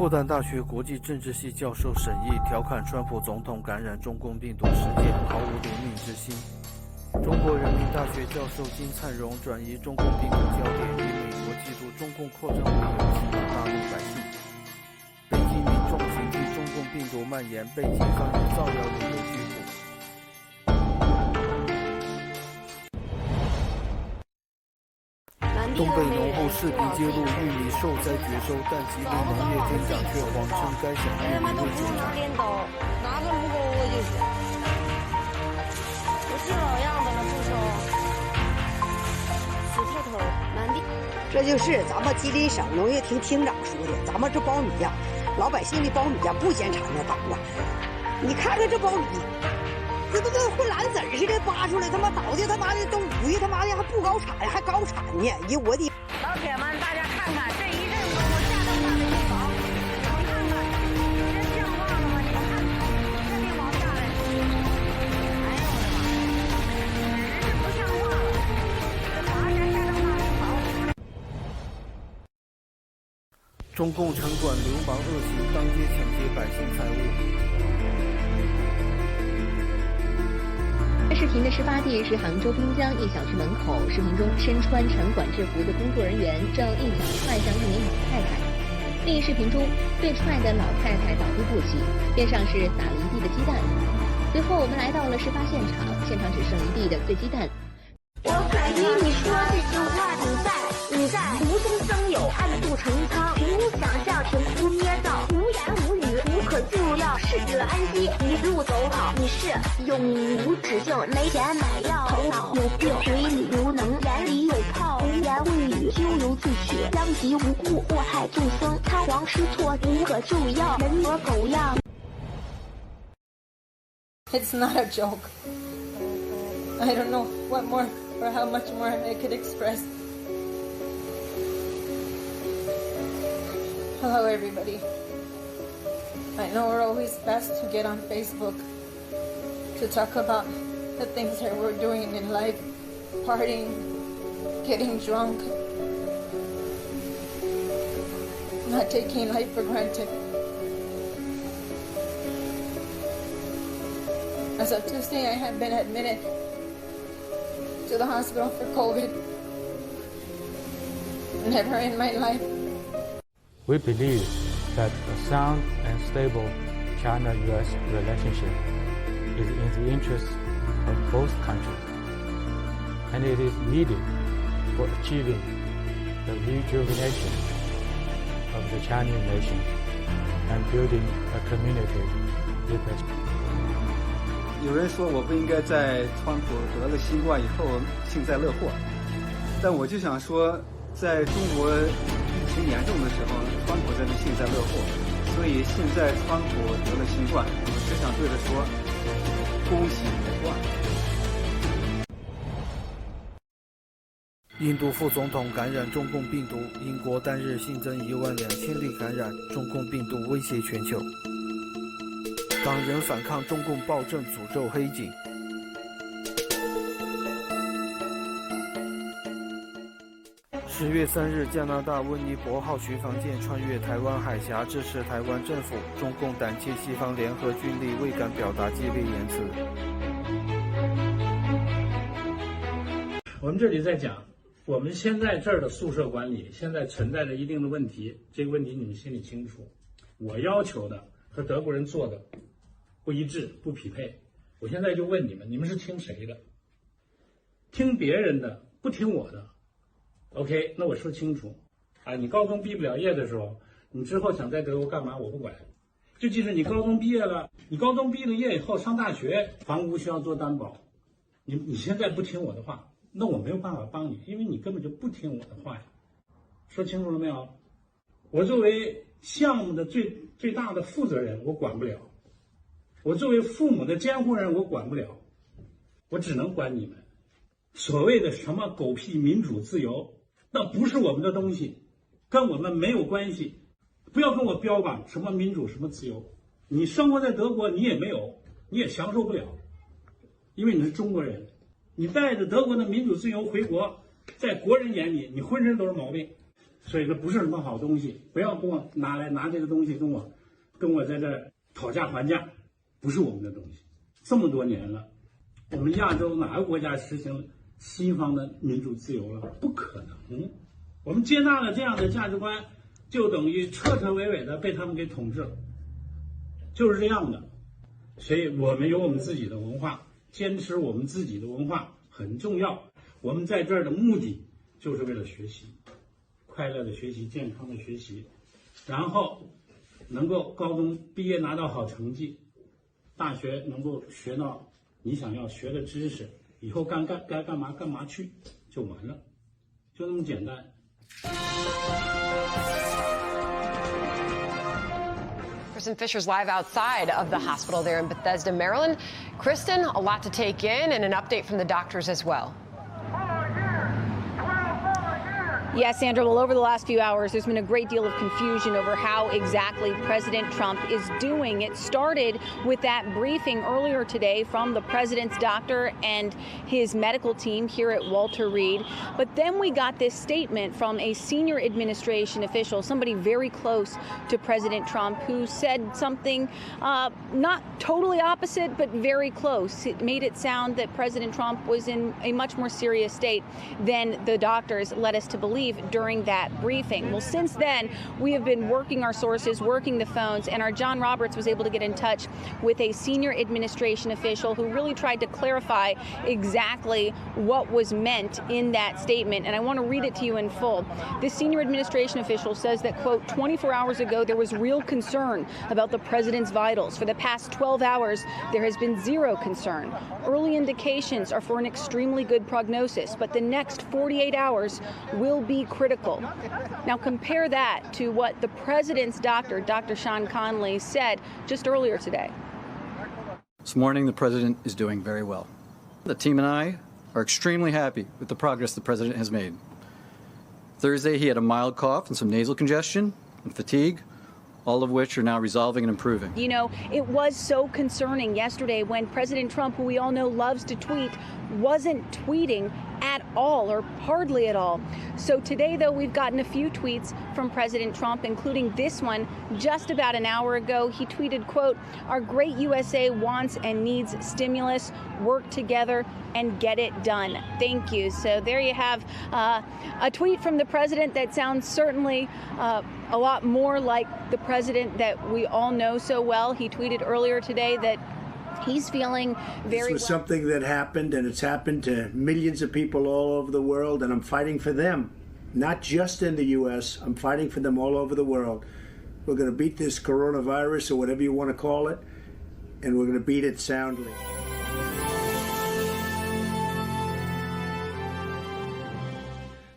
复旦大学国际政治系教授沈毅调侃川普总统感染中共病毒事件毫无怜悯之心。中国人民大学教授金灿荣转移中共病毒焦点，以美国嫉妒中共扩张为由洗脑大陆百姓。北京民众警惕中共病毒蔓延，被警方以造谣为由拘捕。东北农户视频揭露玉米受灾绝收，但吉林农业厅长却谎称该省玉米未种产。拿个炉锅就是，不是老样子了，不收，死透头，满地。这就是咱们吉林省农业厅厅长说的，咱们这苞米呀，老百姓的苞米呀不嫌产量大啊。你看看这苞米，这都跟混蓝籽似的扒出来，他妈倒的他妈的都五月他妈的还不高产，还高产呢！咦，我的老铁们，大家看看这一阵风我下到大的地方，你们看看，真像话了吗？你们看，这地毛下来，哎呦我的妈，真是不像话了！这爬山下到大地方。中共城管流氓恶行，当街抢劫百姓财物。视频的事发地是杭州滨江一小区门口。视频中，身穿城管制服的工作人员正一脚踹向一名老太太。另一视频中，被踹的老太太倒地不起，边上是撒了一地的鸡蛋。随后，我们来到了事发现场，现场只剩一地的碎鸡蛋。我感觉你说这句话，你在无中生有，暗度陈仓，凭空想象，凭空捏造，无言无语，无可救药，适者安息，一路走好。你是永无止境，没钱买药，头脑有病，嘴里无能，眼里有泡，胡言秽语，咎由自取，殃及无辜，祸害众生，仓皇失措，无可救药，人模狗样。It's not a joke. I don't know what more or how much more I could express. Hello everybody. I know we're always best to get on Facebook to talk about the things that we're doing in life, partying, getting drunk, not taking life for granted. As of Tuesday, I have been admitted to the hospital for COVID. Never in my life. We believe that a sound and stable China-US relationship is in the interest of both countries, and it is needed for achieving the rejuvenation of the Chinese nation and building a community with a 有人说我不应该在川普得了新冠以后幸灾乐祸，但我就想说，在中国疫情严重的时候，川普在这幸灾乐祸，所以现在川普得了新冠，我只想对他说，恭喜你冠。印度副总统感染中共病毒，英国单日新增12000例感染，中共病毒威胁全球。港人反抗中共暴政，诅咒黑警。10月3日，加拿大温尼伯号巡防舰穿越台湾海峡，支持台湾政府。中共胆怯西方联合军力，未敢表达激烈言辞。我们这里在讲，我们现在这儿的宿舍管理现在存在着一定的问题，这个问题你们心里清楚。我要求的和德国人做的不一致，不匹配。我现在就问你们，你们是听谁的？听别人的，不听我的。OK， 那我说清楚啊，你高中毕不了业的时候，你之后想在德国干嘛，我不管。就即使你高中毕业了，你高中毕了业以后上大学，房屋需要做担保，你现在不听我的话，那我没有办法帮你，因为你根本就不听我的话呀。说清楚了没有？我作为项目的最大的负责人，我管不了。我作为父母的监护人，我管不了，我只能管你们。所谓的什么狗屁民主自由，那不是我们的东西，跟我们没有关系。不要跟我标榜什么民主什么自由，你生活在德国你也没有，你也享受不了，因为你是中国人。你带着德国的民主自由回国，在国人眼里你浑身都是毛病。所以这不是什么好东西，不要跟我拿这个东西跟我在这讨价还价，不是我们的东西。这么多年了，我们亚洲哪个国家实行西方的民主自由了？不可能。我们接纳了这样的价值观，就等于彻彻尾尾的被他们给统治了，就是这样的。所以我们有我们自己的文化，坚持我们自己的文化很重要。我们在这儿的目的就是为了学习，快乐的学习，健康的学习，然后能够高中毕业拿到好成绩，大学能够学到你想要学的知识，以后该干嘛去就完了，就那么简单。Kristen Fisher's live outside of the hospital there in Bethesda, Maryland. Kristen, a lot to take in and an update from the doctors as well. Yes, Sandra, well, over the last few hours, there's been a great deal of confusion over how exactly President Trump is doing. It started with that briefing earlier today from the president's doctor and his medical team here at Walter Reed. But then we got this statement from a senior administration official, somebody very close to President Trump, who said something not totally opposite, but very close. It made it sound that President Trump was in a much more serious state than the doctors led us to believe during that briefing. Well, since then, we have been working our sources, working the phones, and our John Roberts was able to get in touch with a senior administration official who really tried to clarify exactly what was meant in that statement. And I want to read it to you in full. This senior administration official says that, quote, 24 hours ago, there was real concern about the president's vitals. For the past 12 hours, there has been zero concern. Early indications are for an extremely good prognosis, but the next 48 hours will be critical. Now compare that to what the president's doctor, Dr. Sean Conley, said just earlier today. This morning, the president is doing very well. The team and I are extremely happy with the progress the president has made. Thursday, he had a mild cough and some nasal congestion and fatigue, all of which are now resolving and improving. You know, it was so concerning yesterday when President Trump, who we all know loves to tweet, wasn't tweeting at all or hardly at all. So today, though, we've gotten a few tweets from President Trump, including this one just about an hour ago. He tweeted, quote, "Our great USA wants and needs stimulus. Work together and get it done. Thank you." So there you have a tweet from the president that sounds certainly a lot more like the president that we all know so well. He tweeted earlier today that he's feeling very This was something that happened, and it's happened to millions of people all over the world, and I'm fighting for them. Not just in the U.S., I'm fighting for them all over the world. We're going to beat this coronavirus, or whatever you want to call it, and we're going to beat it soundly.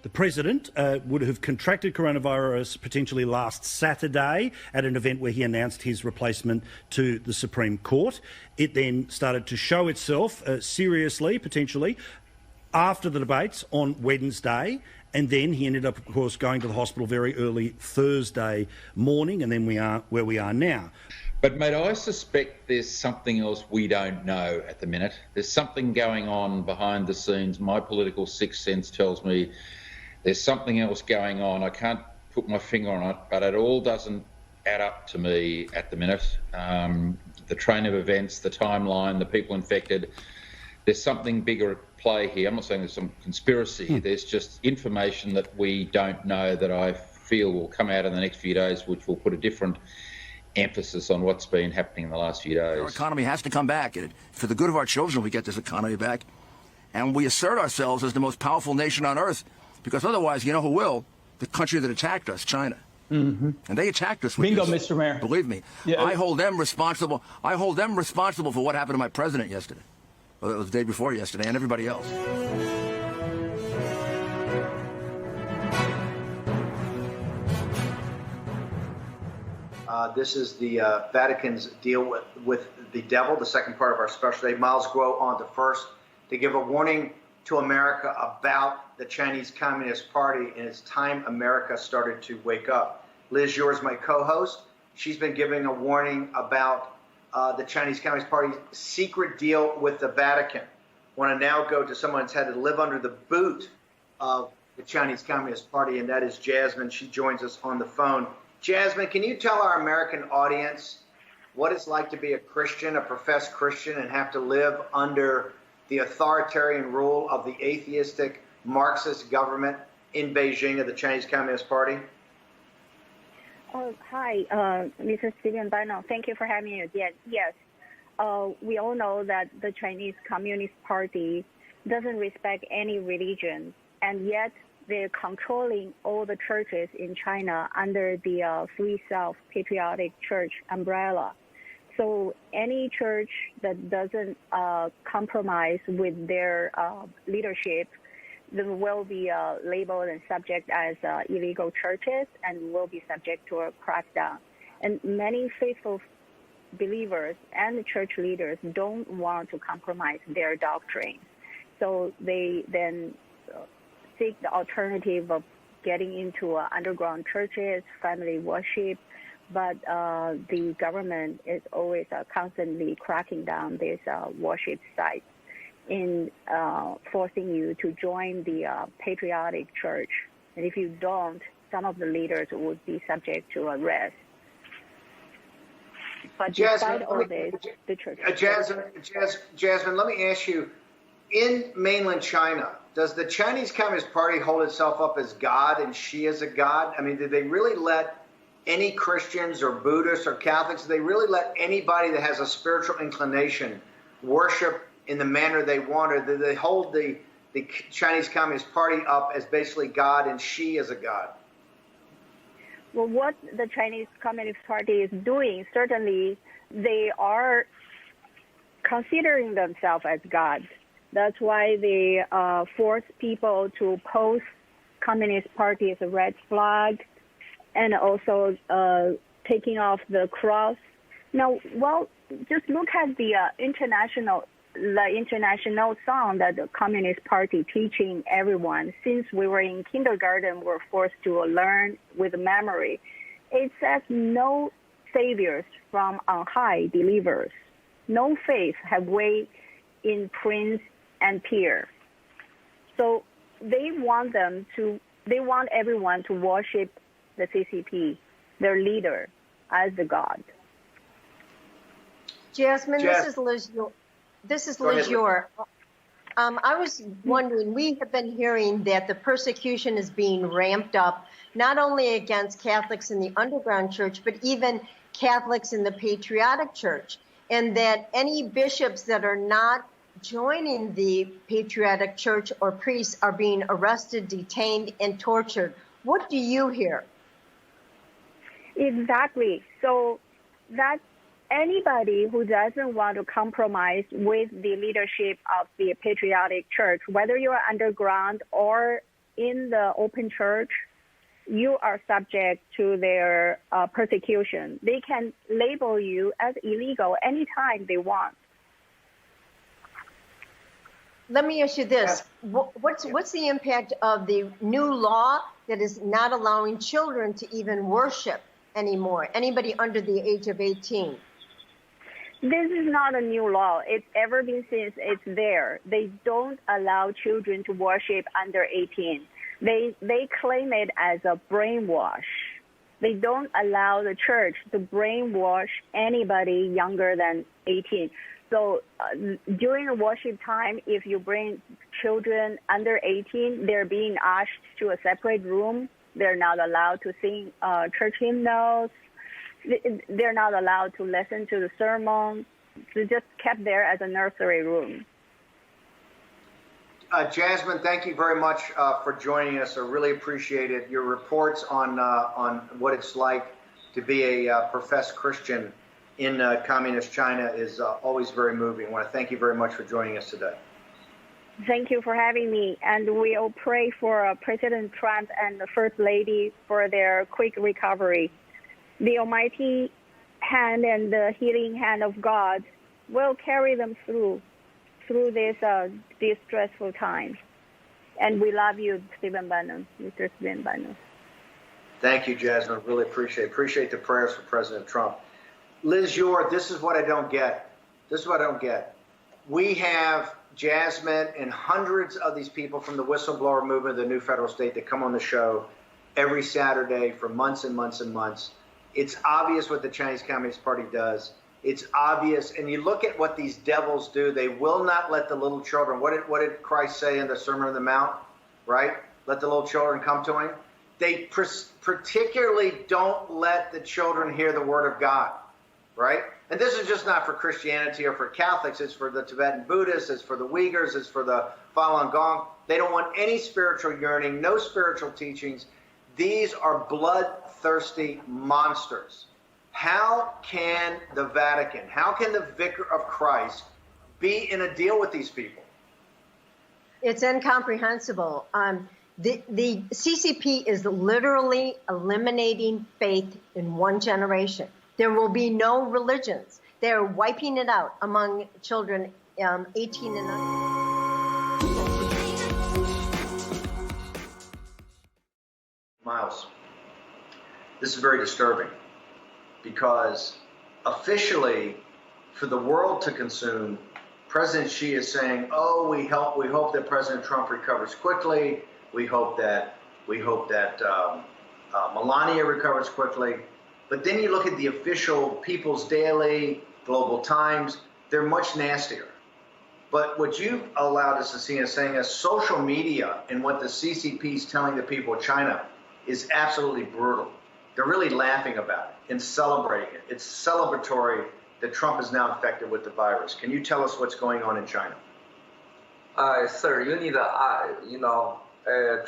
The president would have contracted coronavirus potentially last Saturday at an event where he announced his replacement to the Supreme Court. It then started to show itself seriously, potentially, after the debates on Wednesday. And then he ended up, of course, going to the hospital very early Thursday morning, and then we are where we are now. But, mate, I suspect there's something else we don't know at the minute. There's something going on behind the scenes. My political sixth sense tells me there's something else going on. I can't put my finger on it, but it all doesn't add up to me at the minute. The train of events, the timeline, the people infected, there's something bigger at play here. I'm not saying there's some conspiracy. There's just information that we don't know that I feel will come out in the next few days, which will put a different emphasis on what's been happening in the last few days. Our economy has to come back. For the good of our children, we get this economy back. And we assert ourselves as the most powerful nation on earth. Because otherwise, you know who will? The country that attacked us, China. Mm-hmm. And they attacked us with Bingo, this. Mr. Mayor. Believe me. Yeah. I hold them responsible. I hold them responsible for what happened to my president yesterday. Well, it was the day before yesterday, and everybody else. This is the Vatican's deal with the devil, the second part of our special day. Milesguo on to first to give a warning to America about the Chinese Communist Party, and it's time America started to wake up. Liz, yours, my co-host, she's been giving a warning about the Chinese Communist Party's secret deal with the Vatican. Want to now go to someone that's had to live under the boot of the Chinese Communist Party, and that is Jasmine. She joins us on the phone. Jasmine, can you tell our American audience what it's like to be a Christian, a professed Christian, and have to live under the authoritarian rule of the atheistic Marxist government in Beijing of the Chinese Communist Party? Hi, Mr. Stephen Bannon. Thank you for having me again. Yes, we all know that the Chinese Communist Party doesn't respect any religion, and yet they're controlling all the churches in China under the Free Self Patriotic Church umbrella. So any church that doesn't compromise with their leadership, then will be labeled and subject as illegal churches and will be subject to a crackdown. And many faithful believers and church leaders don't want to compromise their doctrine. So they then seek the alternative of getting into underground churches, family worship, but the government is always constantly cracking down these worship sites in forcing you to join the patriotic church. And if you don't, some of the leaders would be subject to arrest. But despite all this, the church... Jasmine, let me ask you, in mainland China, does the Chinese Communist Party hold itself up as God and she as a God? I mean, did they really let any Christians or Buddhists or Catholics, did they really let anybody that has a spiritual inclination worship in the manner they want, or did they hold the Chinese Communist Party up as basically God and she as a God? Well, what the Chinese Communist Party is doing, certainly they are considering themselves as God. That's why they force people to post Communist Party as a red flag, and also taking off the cross. Now, well, just look at the international song that the Communist Party teaching everyone. Since we were in kindergarten, we're forced to learn with memory. It says, no saviors from on high delivers. No faith have way in prince and peer. So they want everyone to worship the CCP, their leader, as the God. Jasmine, this is Liz Yor. I was wondering, we have been hearing that the persecution is being ramped up, not only against Catholics in the underground church, but even Catholics in the patriotic church, and that any bishops that are not joining the patriotic church or priests are being arrested, detained, and tortured. What do you hear? Exactly. So that anybody who doesn't want to compromise with the leadership of the patriotic church, whether you're underground or in the open church, you are subject to their persecution. They can label you as illegal anytime they want. Let me ask you this. What's the impact of the new law that is not allowing children to even worship anymore, anybody under the age of 18? This is not a new law. It's ever been since it's there. They don't allow children to worship under 18. They claim it as a brainwash. They don't allow the church to brainwash anybody younger than 18. So during the worship time, if you bring children under 18, they're being asked to a separate room. They're not allowed to sing church hymnals. They're not allowed to listen to the sermon. They're just kept there as a nursery room. Jasmine, thank you very much for joining us. I really appreciate it. Your reports on what it's like to be a professed Christian in communist China is always very moving. I want to thank you very much for joining us today. Thank you for having me. And we'll pray for President Trump and the First Lady for their quick recovery. The almighty hand and the healing hand of God will carry them through this stressful time. And we love you, Stephen Bannon, Mr. Stephen Bannon. Thank you, Jasmine. Really appreciate the prayers for President Trump. Liz Yor, this is what I don't get. We have Jasmine and hundreds of these people from the whistleblower movement of the New Federal State that come on the show every Saturday for months and months and months. It's obvious what the Chinese Communist Party does. It's obvious. And you look at what these devils do. They will not let the little children. What did Christ say in the Sermon on the Mount? Right? Let the little children come to him. They particularly don't let the children hear the word of God. Right? And this is just not for Christianity or for Catholics. It's for the Tibetan Buddhists. It's for the Uyghurs. It's for the Falun Gong. They don't want any spiritual yearning, no spiritual teachings. These are bloodthirsty monsters. How can the Vatican, how can the Vicar of Christ be in a deal with these people? It's incomprehensible. The CCP is literally eliminating faith in one generation. There will be no religions. They're wiping it out among children 18 and under. Miles, this is very disturbing because officially for the world to consume, President Xi is saying, oh, we hope that President Trump recovers quickly. We hope that Melania recovers quickly. But then you look at the official People's Daily, Global Times, they're much nastier. But what you've allowed us to see is saying as social media and what the CCP is telling the people of China is absolutely brutal. They're really laughing about it and celebrating it. It's celebratory that Trump is now infected with the virus. Can you tell us what's going on in China? Sir, you need,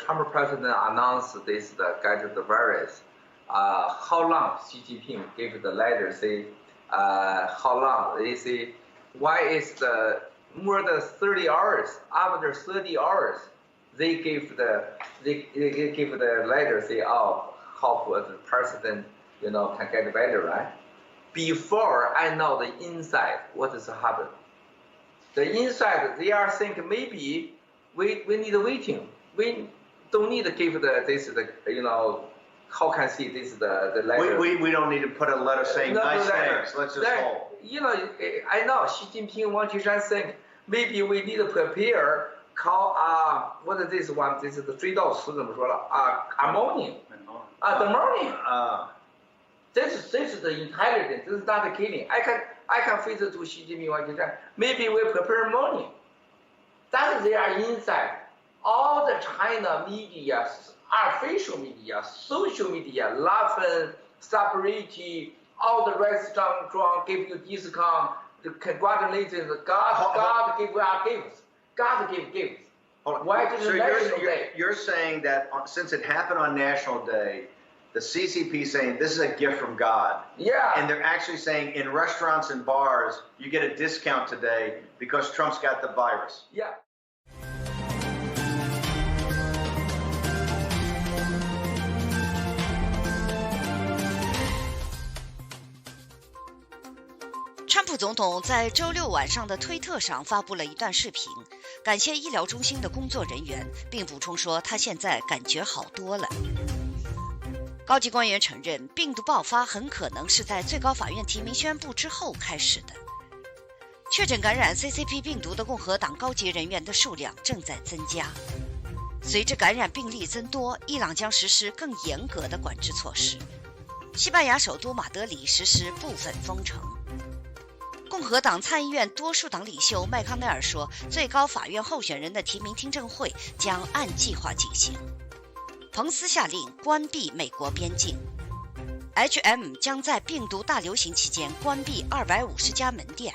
Trump president announced this, get the virus. How long Xi Jinping gave the letter, say, how long? They say, why is the more than 30 hours, after 30 hours, they gave the letter, say, oh, hope the president, can get better, right? Before I know the inside, what is happening. The inside, they are thinking maybe we need waiting. We don't need to give how can I see this the letter? We don't need to put a letter saying nice things. Let's just hold. I know Xi Jinping wants to just think maybe we need to prepare. Call what is this one? This is the 3到10怎么说了？ammonia. The ammonia. This is the intelligence. This is not the killing. I can face it to Xi Jinping what he said. Maybe we prepare ammonia. That they are inside. All the China media, official media, social media, laughing, celebrity, all the restaurant give you discount, the congratulations, God give our gifts. God give gifts. Why did you're saying that since it happened on National Day, the CCP is saying this is a gift from God. Yeah. And they're actually saying in restaurants and bars, you get a discount today because Trump's got the virus. Yeah.川普总统在周六晚上的推特上发布了一段视频，感谢医疗中心的工作人员，并补充说他现在感觉好多了。高级官员承认，病毒爆发很可能是在最高法院提名宣布之后开始的。确诊感染 CCP 病毒的共和党高级人员的数量正在增加。随着感染病例增多，伊朗将实施更严格的管制措施。西班牙首都马德里实施部分封城。共和党参议院多数党领袖麦康奈尔说，最高法院候选人的提名听证会将按计划进行。彭斯下令关闭美国边境。H&M 将在病毒大流行期间关闭250家门店。